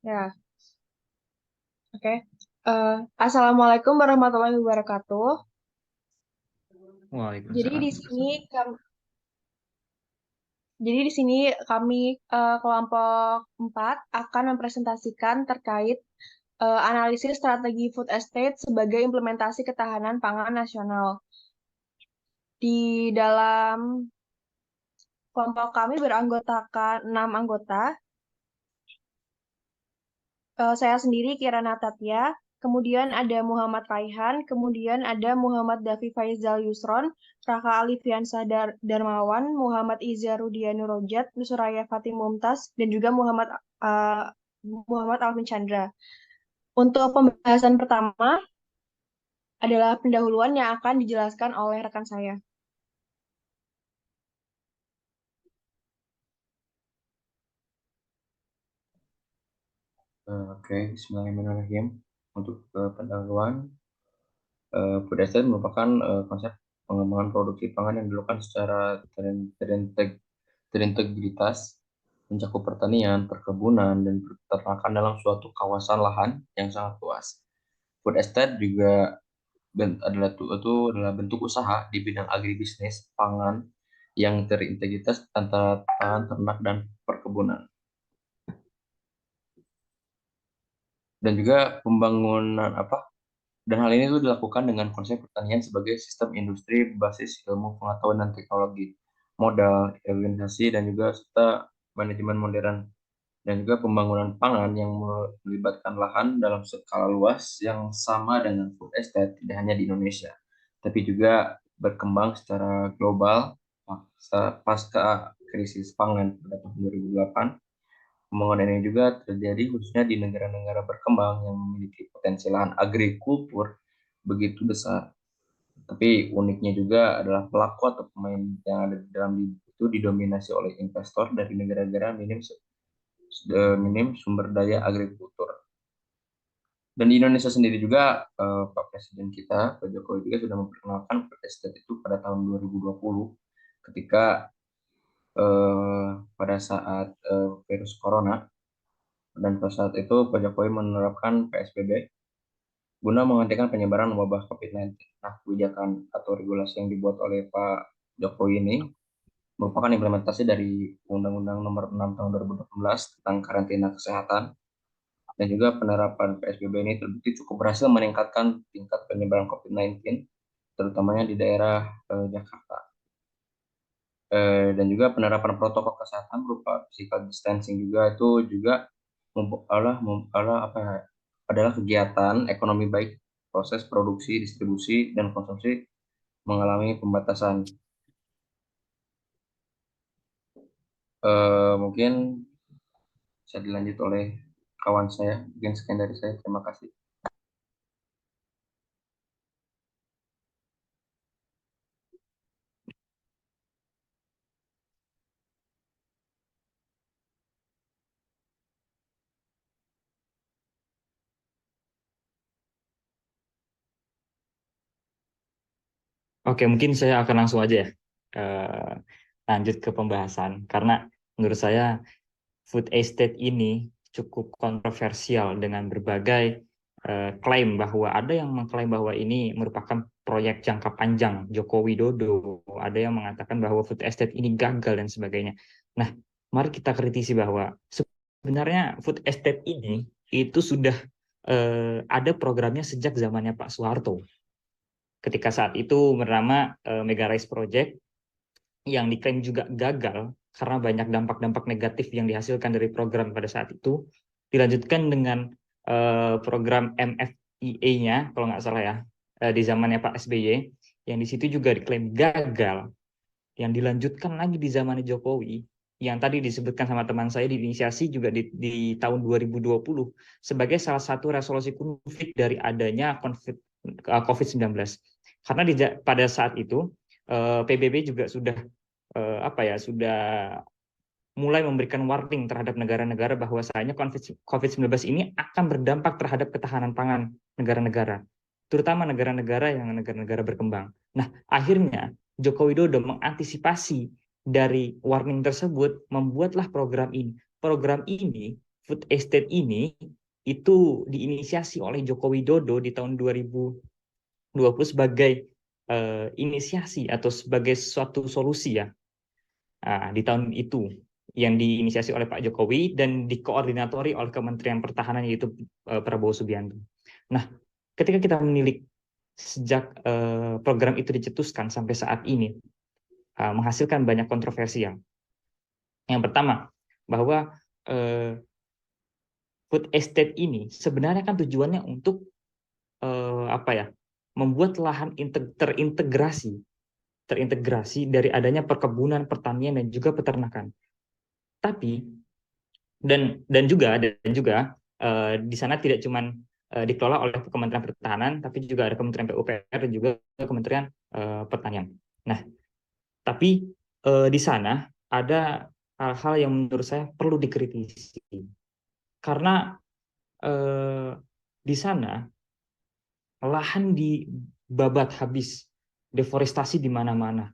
Ya, oke. Assalamualaikum warahmatullahi wabarakatuh. Jadi Waalaikumsalam. di sini kami, jadi di sini kami kelompok 4 akan mempresentasikan terkait analisis strategi food estate sebagai implementasi ketahanan pangan nasional. Di dalam kelompok kami beranggotakan 6 anggota. Saya sendiri Kirana Tatya, kemudian ada Muhammad Raihan, kemudian ada Muhammad Davi Faizal Yusron, Raka Alifiansyah Darmawan, Muhammad Izzarudian Nurojat, Nusuraya Fatim Mumtaz, dan juga uh, Muhammad Alvin Chandra. Untuk pembahasan pertama adalah pendahuluan yang akan dijelaskan oleh rekan saya. Oke, Bismillahirrahmanirrahim. Untuk pendahuluan, food estate merupakan konsep pengembangan produksi pangan yang dilakukan secara terintegritas, mencakup pertanian, perkebunan, dan peternakan dalam suatu kawasan lahan yang sangat luas. Food estate juga adalah bentuk usaha di bidang agribisnis pangan yang terintegritas antara pangan, ternak, dan perkebunan. Dan juga pembangunan dan hal ini tuh dilakukan dengan konsep pertanian sebagai sistem industri berbasis ilmu pengetahuan dan teknologi, modal, organisasi, dan juga serta manajemen modern, dan juga pembangunan pangan yang melibatkan lahan dalam skala luas yang sama dengan food estate tidak hanya di Indonesia, tapi juga berkembang secara global pasca krisis pangan pada tahun 2008. Pembangunan ini juga terjadi khususnya di negara-negara berkembang yang memiliki potensi lahan agrikultur begitu besar. Tapi uniknya juga adalah pelaku atau pemain yang ada di dalam itu didominasi oleh investor dari negara-negara minim sumber daya agrikultur. Dan di Indonesia sendiri juga Pak Presiden kita, Pak Jokowi juga sudah memperkenalkan food estate itu pada tahun 2020 ketika pada saat virus corona. Dan pada saat itu Pak Jokowi menerapkan PSBB guna menghentikan penyebaran wabah COVID-19. Nah, kebijakan atau regulasi yang dibuat oleh Pak Jokowi ini merupakan implementasi dari Undang-Undang Nomor 6 Tahun 2018 tentang karantina kesehatan, dan juga penerapan PSBB ini terbukti cukup berhasil meningkatkan tingkat penyebaran COVID-19, terutamanya di daerah Jakarta. Dan juga penerapan protokol kesehatan berupa physical distancing juga itu juga adalah kegiatan ekonomi baik proses produksi, distribusi, dan konsumsi mengalami pembatasan. Mungkin bisa dilanjut oleh kawan saya. Mungkin sekian dari saya. Terima kasih. Oke, mungkin saya akan langsung aja ya eh, lanjut ke pembahasan karena menurut saya food estate ini cukup kontroversial dengan berbagai klaim bahwa ada yang mengklaim bahwa ini merupakan proyek jangka panjang Joko Widodo, ada yang mengatakan bahwa food estate ini gagal dan sebagainya. Nah, mari kita kritisi bahwa sebenarnya food estate ini itu sudah ada programnya sejak zamannya Pak Soeharto ketika saat itu bernama Mega Rice Project yang diklaim juga gagal karena banyak dampak-dampak negatif yang dihasilkan dari program pada saat itu, dilanjutkan dengan program MFIA-nya kalau nggak salah ya di zamannya Pak SBY, yang di situ juga diklaim gagal, yang dilanjutkan lagi di zamannya Jokowi, yang tadi disebutkan sama teman saya diinisiasi juga di tahun 2020 sebagai salah satu resolusi konflik dari adanya konflik COVID-19. Karena pada saat itu PBB juga sudah sudah mulai memberikan warning terhadap negara-negara bahwasanya COVID-19 ini akan berdampak terhadap ketahanan pangan negara-negara, terutama negara-negara yang negara-negara berkembang. Nah, akhirnya Joko Widodo mengantisipasi dari warning tersebut, membuatlah program ini. Program ini food estate ini itu diinisiasi oleh Joko Widodo di tahun 2020 sebagai inisiasi atau sebagai suatu solusi ya. Di tahun itu yang diinisiasi oleh Pak Jokowi dan dikoordinatori oleh Kementerian Pertahanan yaitu Prabowo Subianto. Nah, ketika kita menilik sejak program itu dicetuskan sampai saat ini menghasilkan banyak kontroversi yang pertama bahwa food estate ini sebenarnya kan tujuannya untuk membuat lahan terintegrasi dari adanya perkebunan, pertanian dan juga peternakan. Tapi dan juga di sana tidak cuma dikelola oleh Kementerian Pertahanan, tapi juga ada Kementerian PUPR dan juga Kementerian Pertanian. Nah, tapi di sana ada hal-hal yang menurut saya perlu dikritisi karena di sana lahan dibabat habis, deforestasi di mana-mana,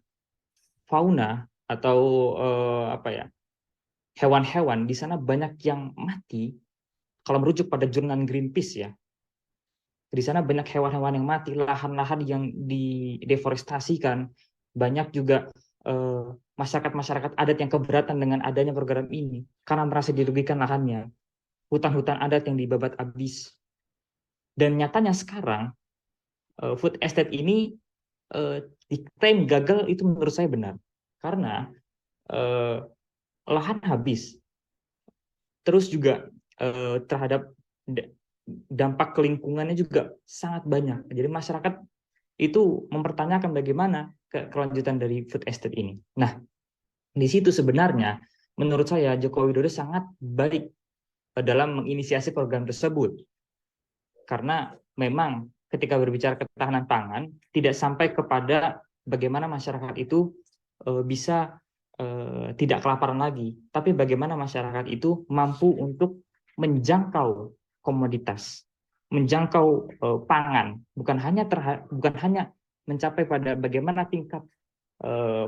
fauna atau hewan-hewan di sana banyak yang mati. Kalau merujuk pada jurnal Greenpeace ya, di sana banyak hewan-hewan yang mati, lahan-lahan yang dideforestasikan, banyak juga masyarakat-masyarakat adat yang keberatan dengan adanya program ini karena merasa dirugikan lahannya, hutan-hutan adat yang dibabat habis. Dan nyatanya sekarang food estate ini diklaim gagal, itu menurut saya benar karena lahan habis, terus juga terhadap dampak ke lingkungannya juga sangat banyak. Jadi masyarakat itu mempertanyakan bagaimana kelanjutan dari food estate ini. Nah, di situ sebenarnya menurut saya Joko Widodo sangat baik dalam menginisiasi program tersebut. Karena memang ketika berbicara ketahanan pangan tidak sampai kepada bagaimana masyarakat itu bisa tidak kelaparan lagi, tapi bagaimana masyarakat itu mampu untuk menjangkau komoditas, menjangkau pangan, bukan hanya mencapai pada bagaimana tingkat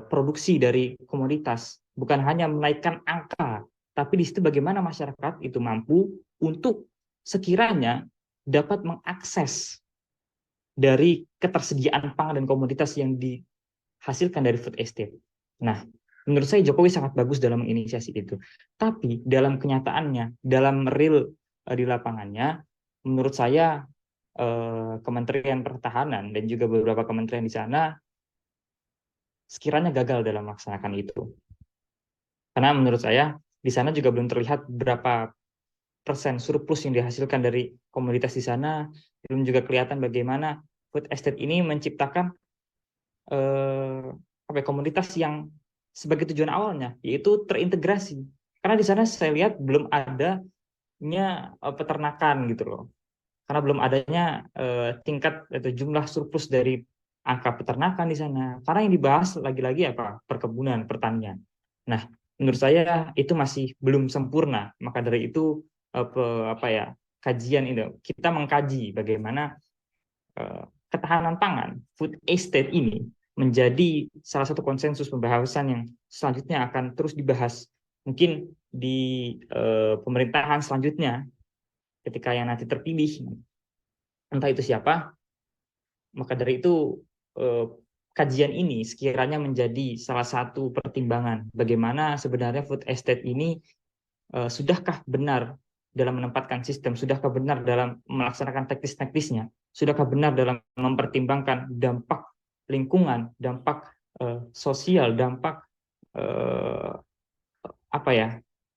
produksi dari komoditas, bukan hanya menaikkan angka, tapi di situ bagaimana masyarakat itu mampu untuk sekiranya dapat mengakses dari ketersediaan pangan dan komoditas yang dihasilkan dari food estate. Nah, menurut saya Jokowi sangat bagus dalam menginisiasi itu. Tapi dalam kenyataannya, dalam real di lapangannya, menurut saya Kementerian Pertahanan dan juga beberapa kementerian di sana sekiranya gagal dalam melaksanakan itu. Karena menurut saya di sana juga belum terlihat berapa persen surplus yang dihasilkan dari komoditas di sana, belum juga kelihatan bagaimana food estate ini menciptakan komoditas yang sebagai tujuan awalnya, yaitu terintegrasi. Karena di sana saya lihat belum adanya peternakan gitu loh. Karena belum adanya tingkat atau jumlah surplus dari angka peternakan di sana. Karena yang dibahas lagi-lagi perkebunan, pertanian. Nah, menurut saya itu masih belum sempurna. Maka dari itu kajian itu kita mengkaji bagaimana ketahanan pangan, food estate ini menjadi salah satu konsensus pembahasan yang selanjutnya akan terus dibahas mungkin di pemerintahan selanjutnya ketika yang nanti terpilih, entah itu siapa. Maka dari itu kajian ini sekiranya menjadi salah satu pertimbangan bagaimana sebenarnya food estate ini sudahkah benar dalam menempatkan sistem, sudahkah benar dalam melaksanakan teknis-teknisnya, sudahkah benar dalam mempertimbangkan dampak lingkungan, dampak sosial, dampak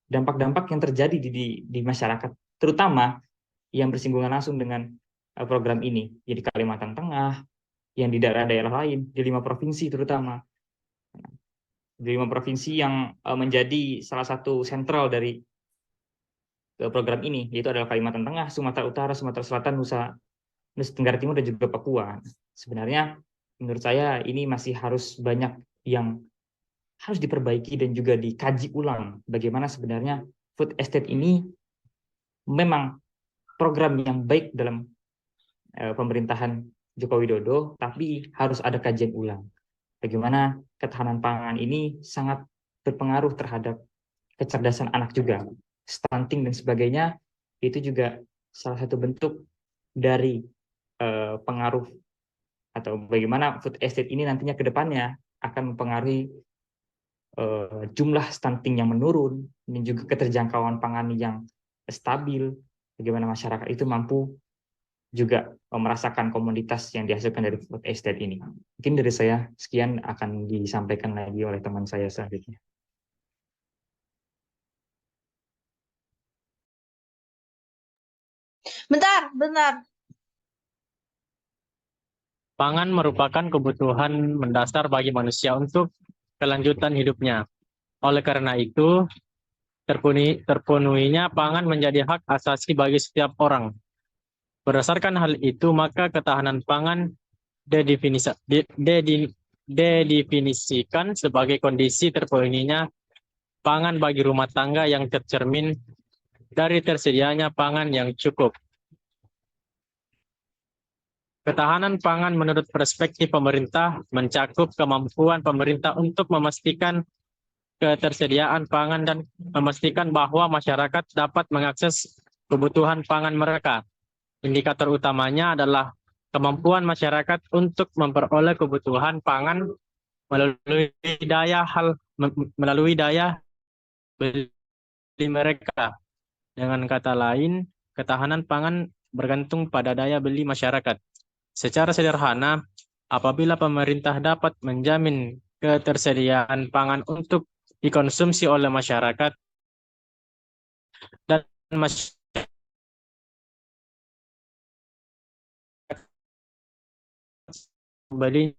dampak-dampak yang terjadi di masyarakat, terutama yang bersinggungan langsung dengan program ini, jadi Kalimantan Tengah, yang di daerah-daerah lain, di 5 provinsi terutama. Di 5 provinsi yang menjadi salah satu sentral dari program ini, yaitu adalah Kalimantan Tengah, Sumatera Utara, Sumatera Selatan, Nusa Tenggara Timur, dan juga Papua. Sebenarnya menurut saya ini masih harus banyak yang harus diperbaiki dan juga dikaji ulang bagaimana sebenarnya food estate ini memang program yang baik dalam pemerintahan Joko Widodo, tapi harus ada kajian ulang. Bagaimana ketahanan pangan ini sangat berpengaruh terhadap kecerdasan anak juga. stunting dan sebagainya, itu juga salah satu bentuk dari pengaruh atau bagaimana food estate ini nantinya ke depannya akan mempengaruhi jumlah stunting yang menurun dan juga keterjangkauan pangan yang stabil, bagaimana masyarakat itu mampu juga merasakan komoditas yang dihasilkan dari food estate ini. Mungkin dari saya sekian, akan disampaikan lagi oleh teman saya selanjutnya. Bentar. Pangan merupakan kebutuhan mendasar bagi manusia untuk kelanjutan hidupnya. Oleh karena itu, terpenuhinya pangan menjadi hak asasi bagi setiap orang. Berdasarkan hal itu, maka ketahanan pangan didefinisikan sebagai kondisi terpenuhinya pangan bagi rumah tangga yang tercermin dari tersedianya pangan yang cukup. Ketahanan pangan menurut perspektif pemerintah mencakup kemampuan pemerintah untuk memastikan ketersediaan pangan dan memastikan bahwa masyarakat dapat mengakses kebutuhan pangan mereka. Indikator utamanya adalah kemampuan masyarakat untuk memperoleh kebutuhan pangan melalui daya beli mereka. Dengan kata lain, ketahanan pangan bergantung pada daya beli masyarakat. Secara sederhana, apabila pemerintah dapat menjamin ketersediaan pangan untuk dikonsumsi oleh masyarakat dan masyarakat membeli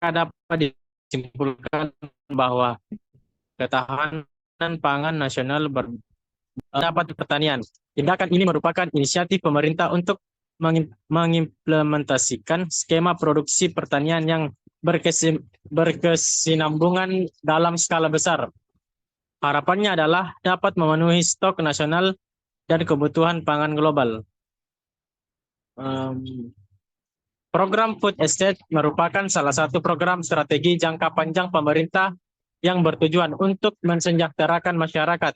dapat disimpulkan bahwa ketahanan pangan nasional dapat pertanian. Tindakan ini merupakan inisiatif pemerintah untuk mengimplementasikan skema produksi pertanian yang berkesinambungan dalam skala besar. Harapannya adalah dapat memenuhi stok nasional dan kebutuhan pangan global. Program Food Estate merupakan salah satu program strategi jangka panjang pemerintah yang bertujuan untuk mensejahterakan masyarakat.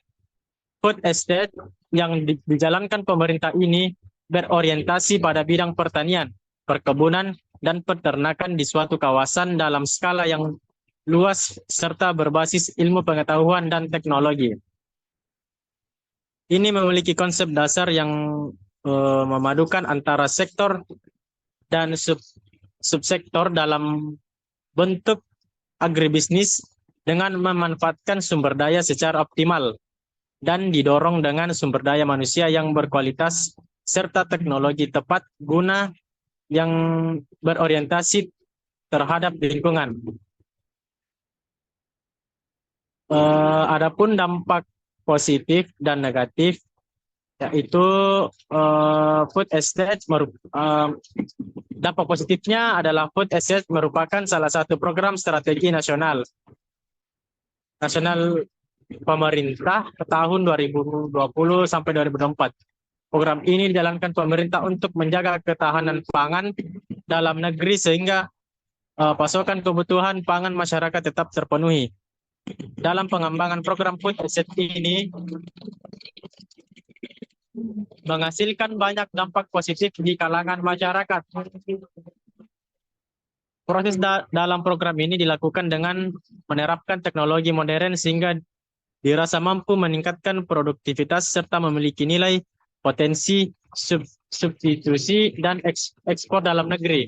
Food Estate yang dijalankan pemerintah ini berorientasi pada bidang pertanian, perkebunan, dan peternakan di suatu kawasan dalam skala yang luas serta berbasis ilmu pengetahuan dan teknologi. Ini memiliki konsep dasar yang memadukan antara sektor dan subsektor dalam bentuk agribisnis dengan memanfaatkan sumber daya secara optimal dan didorong dengan sumber daya manusia yang berkualitas serta teknologi tepat guna yang berorientasi terhadap lingkungan. Adapun dampak positif dan negatif, yaitu food estate dampak positifnya adalah food estate merupakan salah satu program strategi nasional pemerintah tahun 2020 sampai 2024. Program ini dijalankan pemerintah untuk menjaga ketahanan pangan dalam negeri sehingga pasokan kebutuhan pangan masyarakat tetap terpenuhi. Dalam pengembangan program food estate ini menghasilkan banyak dampak positif di kalangan masyarakat. Proses dalam program ini dilakukan dengan menerapkan teknologi modern sehingga dirasa mampu meningkatkan produktivitas serta memiliki nilai potensi substitusi dan ekspor dalam negeri.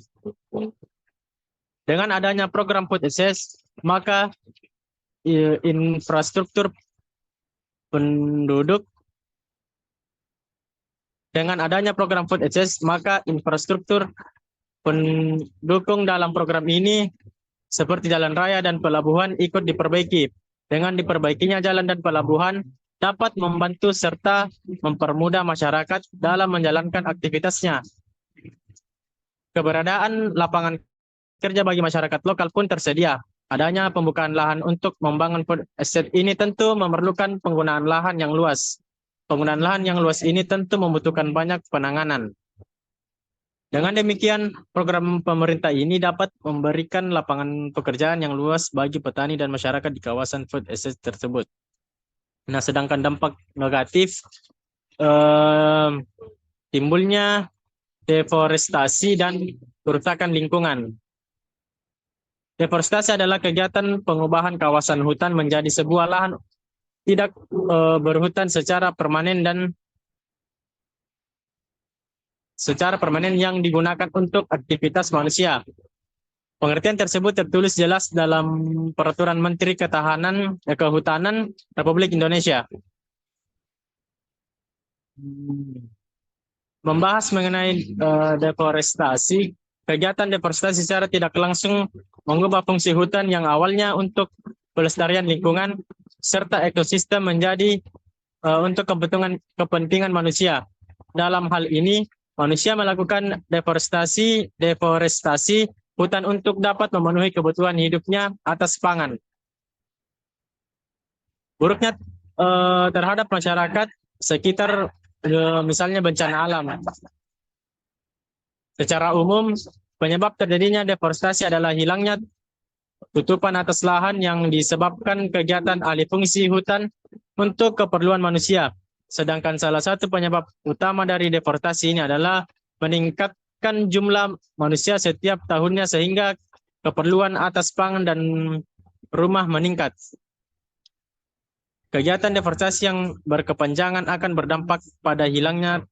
Dengan adanya program food estate, maka infrastruktur penduduk pendukung dalam program ini seperti jalan raya dan pelabuhan ikut diperbaiki. Dengan diperbaikinya jalan dan pelabuhan dapat membantu serta mempermudah masyarakat dalam menjalankan aktivitasnya. Keberadaan lapangan kerja bagi masyarakat lokal pun tersedia. Adanya pembukaan lahan untuk membangun food estate ini tentu memerlukan penggunaan lahan yang luas. Penggunaan lahan yang luas ini tentu membutuhkan banyak penanganan. Dengan demikian, program pemerintah ini dapat memberikan lapangan pekerjaan yang luas bagi petani dan masyarakat di kawasan food estate tersebut. Nah, sedangkan dampak negatif timbulnya deforestasi dan kerusakan lingkungan. Deforestasi adalah kegiatan pengubahan kawasan hutan menjadi sebuah lahan tidak berhutan secara permanen yang digunakan untuk aktivitas manusia. Pengertian tersebut tertulis jelas dalam Peraturan Menteri Kehutanan Republik Indonesia. Membahas mengenai deforestasi, kegiatan deforestasi secara tidak langsung mengubah fungsi hutan yang awalnya untuk pelestarian lingkungan serta ekosistem menjadi untuk kepentingan manusia. Dalam hal ini, manusia melakukan deforestasi hutan untuk dapat memenuhi kebutuhan hidupnya atas pangan. Buruknya terhadap masyarakat sekitar, misalnya bencana alam. Secara umum, penyebab terjadinya deforestasi adalah hilangnya tutupan atas lahan yang disebabkan kegiatan alih fungsi hutan untuk keperluan manusia. Sedangkan salah satu penyebab utama dari deforestasi ini adalah meningkatkan jumlah manusia setiap tahunnya sehingga keperluan atas pangan dan rumah meningkat. Kegiatan deforestasi yang berkepanjangan akan berdampak pada hilangnya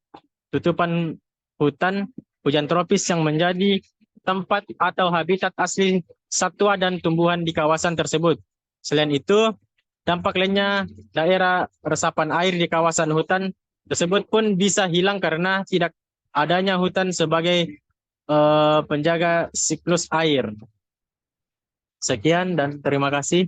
tutupan hutan, hujan tropis yang menjadi tempat atau habitat asli satwa dan tumbuhan di kawasan tersebut. Selain itu, dampak lainnya daerah resapan air di kawasan hutan tersebut pun bisa hilang karena tidak adanya hutan sebagai penjaga siklus air. Sekian dan terima kasih.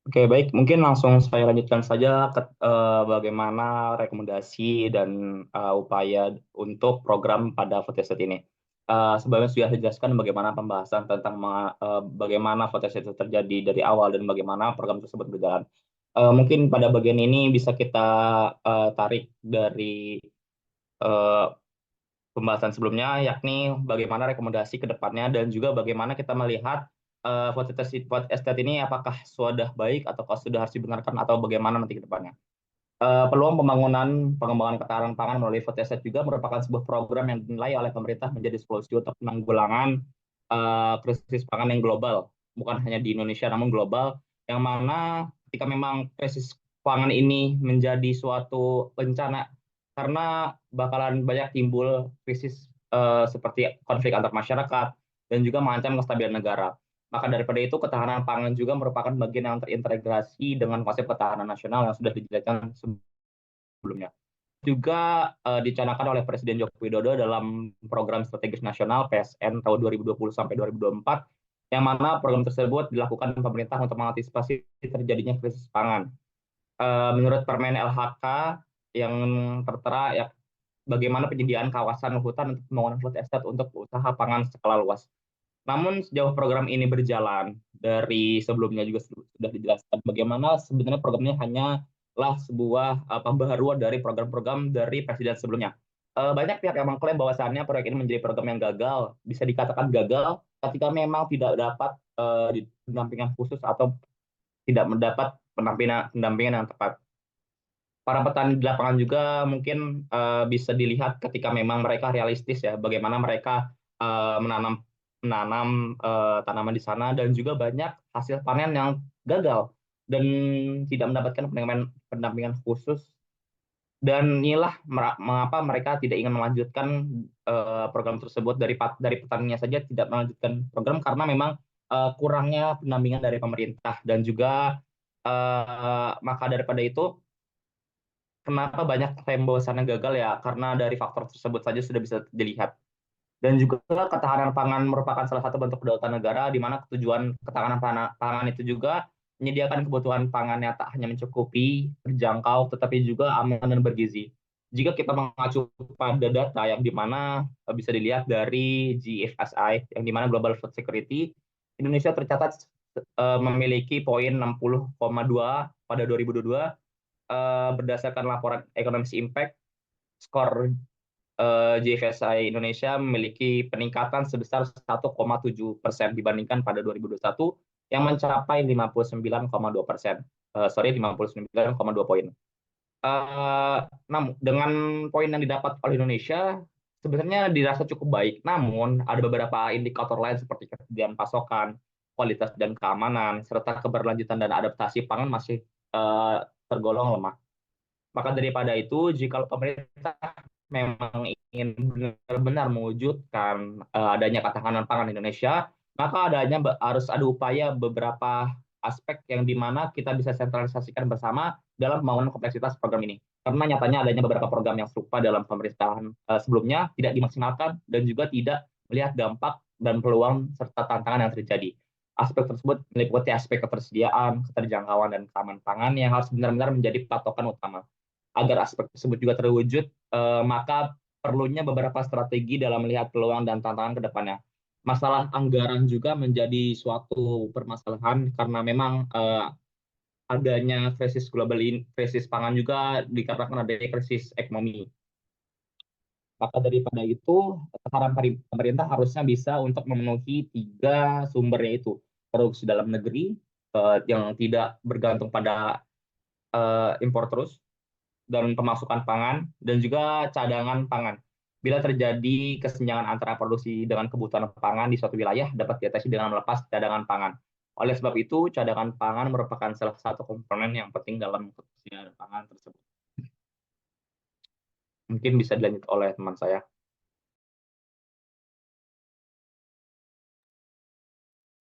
Oke, baik. Mungkin langsung saya lanjutkan saja ke bagaimana rekomendasi dan upaya untuk program pada food estate ini. Sebelumnya sudah dijelaskan bagaimana pembahasan tentang bagaimana food estate itu terjadi dari awal dan bagaimana program tersebut berjalan. Mungkin pada bagian ini bisa kita tarik dari pembahasan sebelumnya, yakni bagaimana rekomendasi ke depannya dan juga bagaimana kita melihat food estate ini apakah sudah baik atau sudah harus dibenarkan atau bagaimana nanti ke depannya. Peluang pengembangan ketahanan pangan melalui food estate juga merupakan sebuah program yang dinilai oleh pemerintah menjadi solusi untuk penanggulangan krisis pangan yang global, bukan hanya di Indonesia namun global, yang mana ketika memang krisis pangan ini menjadi suatu bencana karena bakalan banyak timbul krisis seperti konflik antar masyarakat dan juga mengancam kestabilan negara. Maka daripada itu, ketahanan pangan juga merupakan bagian yang terintegrasi dengan konsep ketahanan nasional yang sudah dijelaskan sebelumnya. Juga dicanangkan oleh Presiden Joko Widodo dalam Program Strategis Nasional PSN tahun 2020 sampai 2024, yang mana program tersebut dilakukan pemerintah untuk mengantisipasi terjadinya krisis pangan. Menurut Permen LHK yang tertera, ya, bagaimana penyediaan kawasan hutan untuk pembangunan food estate untuk usaha pangan skala luas. Namun sejauh program ini berjalan, dari sebelumnya juga sudah dijelaskan bagaimana sebenarnya program ini hanyalah sebuah pembaharuan dari program-program dari presiden sebelumnya. Banyak pihak yang mengklaim bahwasannya proyek ini menjadi program yang gagal, bisa dikatakan gagal ketika memang tidak dapat pendampingan khusus atau tidak mendapat pendampingan yang tepat. Para petani di lapangan juga mungkin bisa dilihat ketika memang mereka realistis ya, bagaimana mereka menanam tanaman di sana dan juga banyak hasil panen yang gagal dan tidak mendapatkan pendampingan khusus, dan inilah mengapa mereka tidak ingin melanjutkan program tersebut. Dari petaninya saja tidak melanjutkan program karena memang kurangnya pendampingan dari pemerintah, dan juga maka daripada itu kenapa banyak klaim bahwasannya gagal ya, karena dari faktor tersebut saja sudah bisa dilihat. Dan juga ketahanan pangan merupakan salah satu bentuk kedaulatan negara, di mana tujuan ketahanan pangan itu juga menyediakan kebutuhan pangan yang tak hanya mencukupi, terjangkau, tetapi juga aman dan bergizi. Jika kita mengacu pada data yang dimana bisa dilihat dari GFSI, yang dimana Global Food Security, Indonesia tercatat memiliki poin 60,2 pada 2022 berdasarkan laporan Economic Impact. Skor JFSI Indonesia memiliki peningkatan sebesar 1,7% dibandingkan pada 2021 yang mencapai 59,2%. 59,2 poin. Namun dengan poin yang didapat oleh Indonesia sebenarnya dirasa cukup baik. Namun ada beberapa indikator lain seperti ketersediaan pasokan, kualitas dan keamanan, serta keberlanjutan dan adaptasi pangan masih tergolong lemah. Maka daripada itu, jika pemerintah memang ingin benar-benar mewujudkan adanya ketahanan pangan Indonesia, maka harus ada upaya beberapa aspek yang dimana kita bisa sentralisasikan bersama dalam pembangunan kompleksitas program ini. Karena nyatanya adanya beberapa program yang serupa dalam pemerintahan sebelumnya tidak dimaksimalkan dan juga tidak melihat dampak dan peluang serta tantangan yang terjadi. Aspek tersebut meliputi aspek ketersediaan, keterjangkauan, dan keamanan pangan yang harus benar-benar menjadi patokan utama. Agar aspek tersebut juga terwujud, maka perlunya beberapa strategi dalam melihat peluang dan tantangan ke depannya. Masalah anggaran juga menjadi suatu permasalahan karena memang adanya krisis global ini, krisis pangan juga dikarenakan adanya krisis ekonomi. Maka daripada itu, saran pemerintah harusnya bisa untuk memenuhi 3 sumber, yaitu produksi dalam negeri yang tidak bergantung pada impor terus, dan pemasukan pangan, dan juga cadangan pangan. Bila terjadi kesenjangan antara produksi dengan kebutuhan pangan di suatu wilayah, dapat diatasi dengan melepas cadangan pangan. Oleh sebab itu, cadangan pangan merupakan salah satu komponen yang penting dalam ketersediaan pangan tersebut. Mungkin bisa dilanjut oleh teman saya.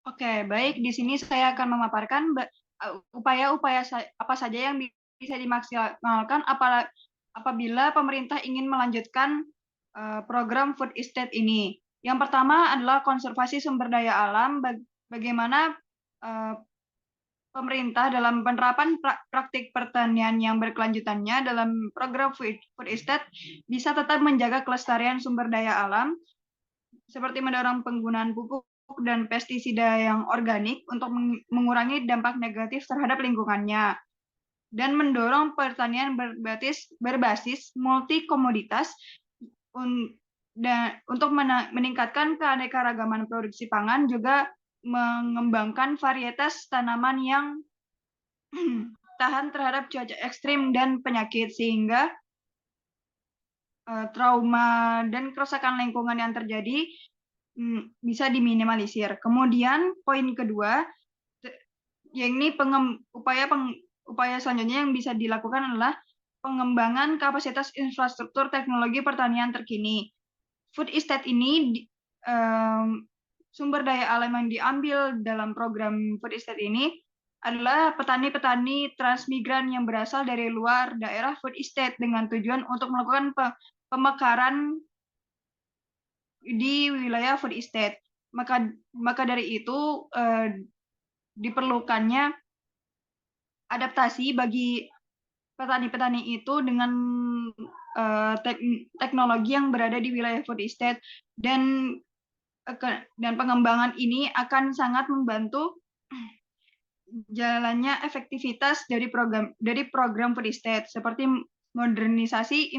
Oke, baik. Di sini saya akan memaparkan upaya-upaya apa saja yang bisa dimaksimalkan apabila pemerintah ingin melanjutkan program food estate ini. Yang pertama adalah konservasi sumber daya alam. Bagaimana pemerintah dalam penerapan praktik pertanian yang berkelanjutannya dalam program food estate bisa tetap menjaga kelestarian sumber daya alam, seperti mendorong penggunaan pupuk dan pestisida yang organik untuk mengurangi dampak negatif terhadap lingkungannya, dan mendorong pertanian berbasis multi komoditas untuk meningkatkan keanekaragaman produksi pangan, juga mengembangkan varietas tanaman yang tahan terhadap cuaca ekstrim dan penyakit, sehingga trauma dan kerusakan lingkungan yang terjadi bisa diminimalisir. Kemudian poin kedua, yakni upaya selanjutnya yang bisa dilakukan adalah pengembangan kapasitas infrastruktur teknologi pertanian terkini. Food estate ini sumber daya alam yang diambil dalam program food estate ini adalah petani-petani transmigran yang berasal dari luar daerah food estate dengan tujuan untuk melakukan pemekaran di wilayah food estate. Maka dari itu diperlukannya adaptasi bagi petani-petani itu dengan teknologi yang berada di wilayah food estate, dan pengembangan ini akan sangat membantu jalannya efektivitas dari program food estate, seperti modernisasi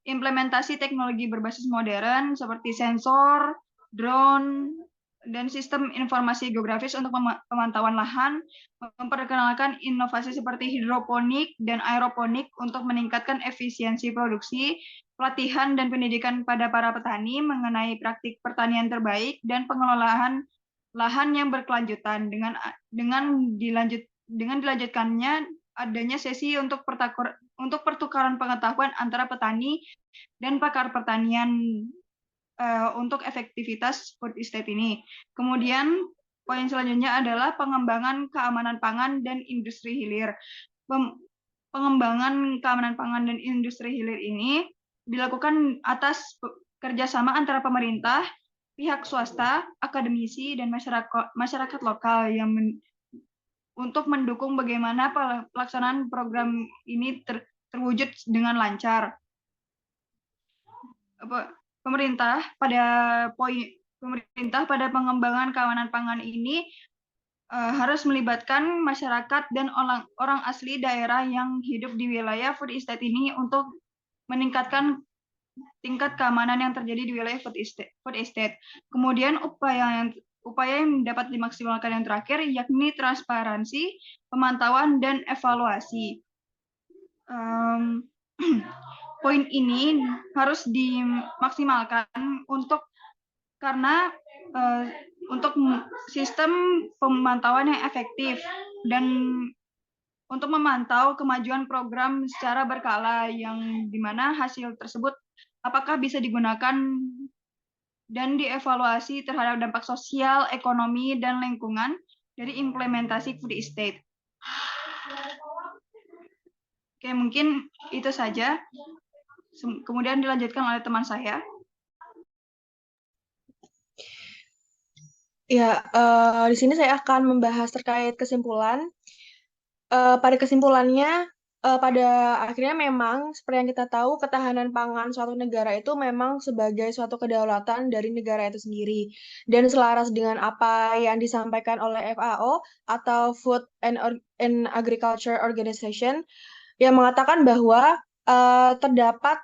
implementasi teknologi berbasis modern seperti sensor, drone, dan sistem informasi geografis untuk pemantauan lahan, memperkenalkan inovasi seperti hidroponik dan aeroponik untuk meningkatkan efisiensi produksi, pelatihan dan pendidikan pada para petani mengenai praktik pertanian terbaik, dan pengelolaan lahan yang berkelanjutan dengan dilanjutkannya adanya sesi untuk pertukaran pengetahuan antara petani dan pakar pertanian untuk efektivitas food estate ini. Kemudian poin selanjutnya adalah pengembangan keamanan pangan dan industri hilir. Pengembangan keamanan pangan dan industri hilir ini dilakukan atas kerjasama antara pemerintah, pihak swasta, akademisi, dan masyarakat lokal yang untuk mendukung bagaimana pelaksanaan program ini terwujud dengan lancar. Pemerintah pada pemerintah pada pengembangan keamanan pangan ini harus melibatkan masyarakat dan orang asli daerah yang hidup di wilayah food estate ini untuk meningkatkan tingkat keamanan yang terjadi di wilayah food estate. Kemudian upaya yang dapat dimaksimalkan yang terakhir yakni transparansi, pemantauan, dan evaluasi. Poin ini harus dimaksimalkan karena untuk sistem pemantauan yang efektif dan untuk memantau kemajuan program secara berkala yang dimana hasil tersebut apakah bisa digunakan dan dievaluasi terhadap dampak sosial, ekonomi, dan lingkungan dari implementasi food estate. Oke, mungkin itu saja. Kemudian dilanjutkan oleh teman saya. Ya, di sini saya akan membahas terkait kesimpulan. Pada kesimpulannya, pada akhirnya memang seperti yang kita tahu, ketahanan pangan suatu negara itu memang sebagai suatu kedaulatan dari negara itu sendiri. Dan selaras dengan apa yang disampaikan oleh FAO atau Food and Agriculture Organization, yang mengatakan bahwa terdapat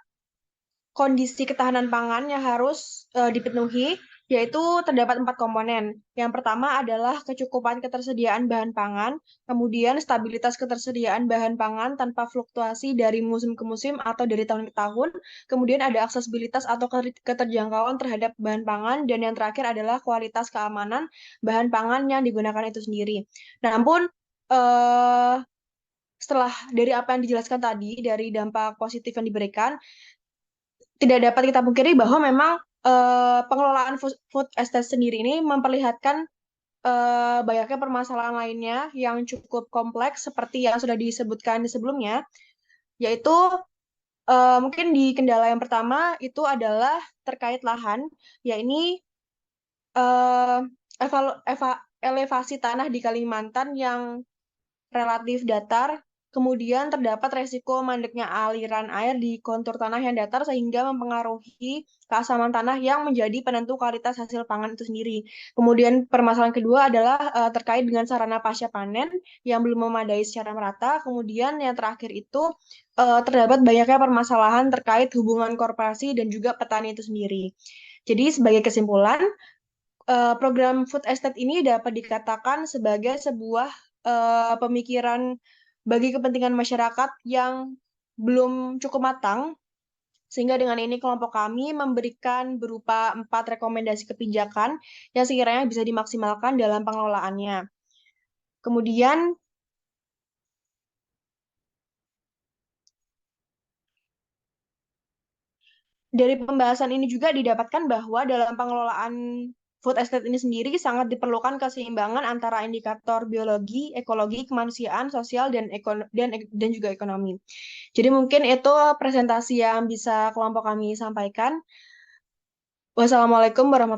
kondisi ketahanan pangan yang harus dipenuhi, yaitu terdapat 4 komponen. Yang pertama adalah kecukupan ketersediaan bahan pangan, kemudian stabilitas ketersediaan bahan pangan tanpa fluktuasi dari musim ke musim atau dari tahun ke tahun, kemudian ada aksesibilitas atau keterjangkauan terhadap bahan pangan, dan yang terakhir adalah kualitas keamanan bahan pangan yang digunakan itu sendiri. Namun, setelah dari apa yang dijelaskan tadi, dari dampak positif yang diberikan, tidak dapat kita pungkiri bahwa memang pengelolaan food estate sendiri ini memperlihatkan banyaknya permasalahan lainnya yang cukup kompleks seperti yang sudah disebutkan sebelumnya, yaitu mungkin di kendala yang pertama itu adalah terkait lahan, yakni elevasi tanah di Kalimantan yang relatif datar. Kemudian terdapat resiko mandeknya aliran air di kontur tanah yang datar sehingga mempengaruhi keasaman tanah yang menjadi penentu kualitas hasil pangan itu sendiri. Kemudian permasalahan kedua adalah terkait dengan sarana pasca panen yang belum memadai secara merata. Kemudian yang terakhir itu terdapat banyaknya permasalahan terkait hubungan korporasi dan juga petani itu sendiri. Jadi sebagai kesimpulan, program food estate ini dapat dikatakan sebagai sebuah pemikiran bagi kepentingan masyarakat yang belum cukup matang, sehingga dengan ini kelompok kami memberikan berupa 4 rekomendasi kebijakan yang sekiranya bisa dimaksimalkan dalam pengelolaannya. Kemudian, dari pembahasan ini juga didapatkan bahwa dalam pengelolaan food estate ini sendiri sangat diperlukan keseimbangan antara indikator biologi, ekologi, kemanusiaan, sosial, dan juga ekonomi. Jadi mungkin itu presentasi yang bisa kelompok kami sampaikan. Wassalamualaikum warahmatullahi wabarakatuh.